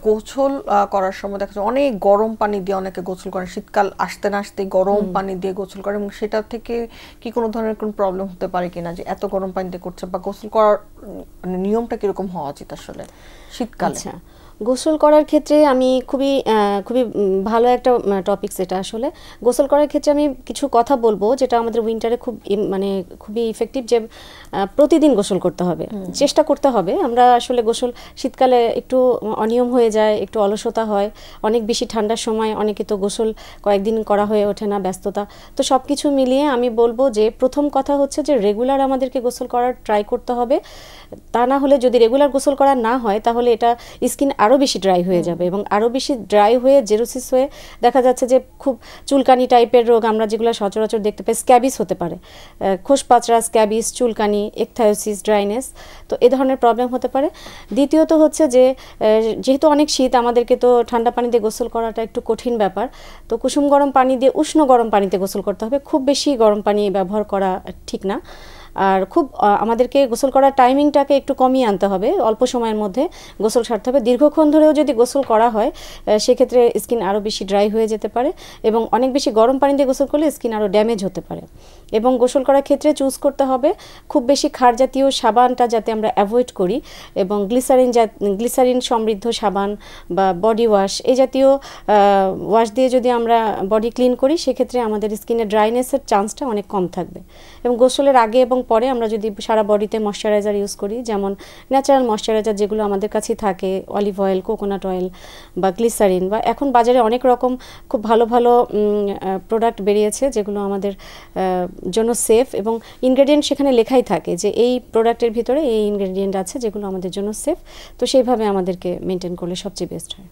গোসল করার সময় দেখা যায় অনেক গরম পানি দিয়ে অনেকে গোসল করে, শীতকাল আসতে না আসতে গরম পানি দিয়ে গোসল করে, এবং সেটা থেকে কি কোনো ধরনের কোনো প্রবলেম হতে পারে কিনা যে এত গরম পানি দিয়ে করছে, বা গোসল করার মানে নিয়মটা কিরকম হওয়া উচিত আসলে শীতকালে? আচ্ছা, গোসল করার ক্ষেত্রে আমি খুবই খুবই ভালো একটা টপিকস এটা। আসলে গোসল করার ক্ষেত্রে আমি কিছু কথা বলবো যেটা আমাদের উইন্টারে খুব মানে খুবই ইফেক্টিভ, যে প্রতিদিন গোসল করতে হবে, চেষ্টা করতে হবে। আমরা আসলে গোসল শীতকালে একটু অনিয়ম হয়ে যায়, একটু অলসতা হয়, অনেক বেশি ঠান্ডার সময় অনেকে তো গোসল কয়েকদিন করা হয়ে ওঠে না, ব্যস্ততা। তো সব কিছু মিলিয়ে আমি বলবো যে প্রথম কথা হচ্ছে যে রেগুলার আমাদেরকে গোসল করার ট্রাই করতে হবে। তা না হলে যদি রেগুলার গোসল করা না হয় তাহলে এটা স্কিন আরও বেশি ড্রাই হয়ে যাবে, এবং আরও বেশি ড্রাই হয়ে জেরোসিস হয়ে দেখা যাচ্ছে যে খুব চুলকানি টাইপের রোগ আমরা যেগুলো সচরাচর দেখতে পাই, স্ক্যাবিস হতে পারে, খোসপাচড়া, স্ক্যাবিস, চুলকানি, একথায়োসিস, ড্রাইনেস, তো এ ধরনের প্রবলেম হতে পারে। দ্বিতীয়ত হচ্ছে যে যেহেতু অনেক শীত, আমাদেরকে তো ঠান্ডা পানি দিয়ে গোসল করাটা একটু কঠিন ব্যাপার, তো কুসুম গরম পানি দিয়ে উষ্ণ গরম পানিতে গোসল করতে হবে। খুব বেশি গরম পানি ব্যবহার করা ঠিক না। আর খুব আমাদেরকে গোসল করার টাইমিংটাকে একটু কমিয়ে আনতে হবে, অল্প সময়ের মধ্যে গোসল সারতে হবে। দীর্ঘক্ষণ ধরেও যদি গোসল করা হয় সেক্ষেত্রে স্কিন আরও বেশি ড্রাই হয়ে যেতে পারে, এবং অনেক বেশি গরম পানি দিয়ে গোসল করলে স্কিন আরও ড্যামেজ হতে পারে। এবং গোসল করার ক্ষেত্রে চুজ করতে হবে খুব বেশি ক্ষার জাতীয় সাবানটা যাতে আমরা অ্যাভয়েড করি, এবং গ্লিসারিন সমৃদ্ধ সাবান বা বডি ওয়াশ, এই জাতীয় ওয়াশ দিয়ে যদি আমরা বডি ক্লিন করি সেক্ষেত্রে আমাদের স্কিনের ড্রাইনেসের চান্সটা অনেক কম থাকবে। এবং গোসলের আগে এবং পরে আমরা যদি সারা বডিতে ময়শ্চারাইজার ইউজ করি, যেমন ন্যাচারাল ময়শ্চারাইজার যেগুলো আমাদের কাছে থাকে, অলিভ অয়েল, কোকোনাট অয়েল বা গ্লিসারিন, বা এখন বাজারে অনেক রকম খুব ভালো ভালো প্রোডাক্ট বেরিয়েছে যেগুলো আমাদের জন্য সেফ, এবং ইনগ্রেডিয়েন্ট সেখানে লেখাই থাকে যে এই প্রোডাক্টের ভিতরে এই ইনগ্রেডিয়েন্ট আছে যেগুলো আমাদের জন্য সেফ। তো সেইভাবে আমাদেরকে মেনটেন করলে সবচেয়ে বেস্ট হয়।